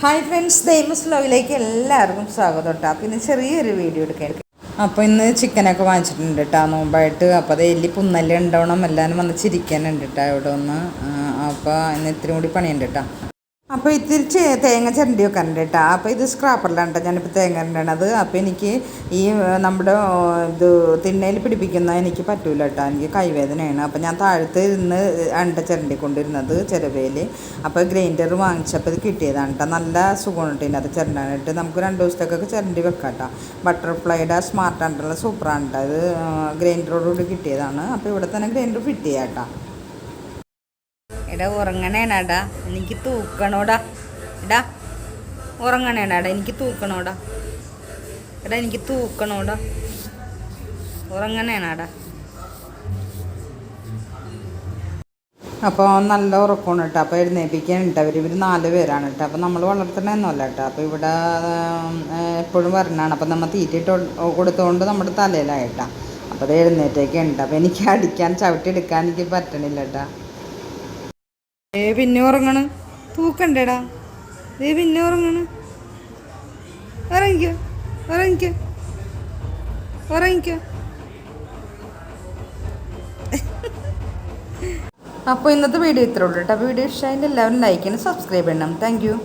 Hi friends, ദൈമസ് വ്ലോഗിലേക്ക് എല്ലാവർക്കും സ്വാഗതം കേട്ടോ. അപ്പോൾ ഇന്ന് ചെറിയൊരു വീഡിയോ എടുക്കാൻ. അപ്പോൾ ഇന്ന് ചിക്കനൊക്കെ വാങ്ങിച്ചിട്ടുണ്ട് കേട്ടോ നോമ്പായിട്ട്. അപ്പോൾ അത് എല്ലി പുന്നല് ഉണ്ടാവണം, എല്ലാവരും വന്ന് ചിരിക്കാനുണ്ട് കേട്ടോ ഇവിടെ ഒന്ന്. അപ്പോൾ ഇന്ന് ഇത്തിരി കൂടി പണിയുണ്ട് കേട്ടോ. അപ്പോൾ ഇത്തിരി തേങ്ങ ചിരണ്ടി വെക്കാനുണ്ട് കേട്ടോ. അപ്പോൾ ഇത് സ്ക്രാപ്പറിലാണ് കേട്ടോ ഞാനിപ്പോൾ തേങ്ങ ചിരണ്ടണത്. അപ്പോൾ എനിക്ക് ഈ നമ്മുടെ ഇത് തിണ്ണയിൽ പിടിപ്പിക്കുന്ന എനിക്ക് പറ്റൂല കേട്ടോ, എനിക്ക് കൈവേദനയാണ്. അപ്പോൾ ഞാൻ താഴത്ത് ഇരുന്ന് ചിരണ്ടിക്കൊണ്ടിരുന്നത് ചിരവയിൽ. അപ്പോൾ ഗ്രൈൻഡർ വാങ്ങിച്ചപ്പോൾ ഇത് കിട്ടിയതാണ് കേട്ടോ. നല്ല സുഖമാണ് കേട്ടോ ഇതിനകത്ത് ചിരണ്ടാനായിട്ട്. നമുക്ക് 2 ദിവസത്തേക്കൊക്കെ ചിരണ്ടി വെക്കാം കേട്ടോ. ബട്ടർഫ്ലൈയുടെ സ്മാർട്ട് ആയിട്ടുള്ള സൂപ്പറാണ് കേട്ടോ. ഇത് ഗ്രൈൻഡറോടുകൂടി കിട്ടിയതാണ്. അപ്പോൾ ഇവിടെ തന്നെ ഗ്രൈൻഡർ ഫിറ്റ് ചെയ്യാം കേട്ടോ. എടാ ഉറങ്ങണേനാടാ, എനിക്ക് തൂക്കണോടാ. എടാ ഉറങ്ങണേനാടാ, എനിക്ക് തൂക്കണോടാ. എടാ എനിക്ക് തൂക്കണോടാ, ഉറങ്ങണേനാടാ. അപ്പോൾ നല്ല ഉറക്കമാണ് കേട്ടോ. അപ്പോൾ എഴുന്നേൽപ്പിക്കാനുണ്ട് ഇവർ 4 പേരാണ് കേട്ടോ. അപ്പോൾ നമ്മൾ വളർത്തണമെന്നല്ല കേട്ടോ. അപ്പോൾ ഇവിടെ എപ്പോഴും വരണതാണ്. അപ്പോൾ നമ്മൾ തീറ്റിട്ട് കൊടുത്തുകൊണ്ട് നമ്മുടെ തലയിലായിട്ടാണ്. അപ്പോൾ അത് എഴുന്നേറ്റൊക്കെ ഉണ്ട്. അപ്പോൾ എനിക്ക് അടിക്കാൻ ചവിട്ടിയെടുക്കാൻ എനിക്ക് പറ്റണില്ല കേട്ടോ. പിന്നെ ഉറങ്ങണ്, തൂക്കണ്ടേടാ. പിന്നെ ഉറങ്ങണ്, ഉറങ്ങിക്കോ ഉറങ്ങിക്കോ ഉറങ്ങിക്കോ. അപ്പോൾ ഇന്നത്തെ വീഡിയോ ഇത്രേ ഉള്ളൂ കേട്ടോ. വീഡിയോ ഇഷ്ടമായിട്ട് എല്ലാവരും ലൈക്ക് ചെയ്യണം, സബ്സ്ക്രൈബ് ചെയ്യണം. Thank you.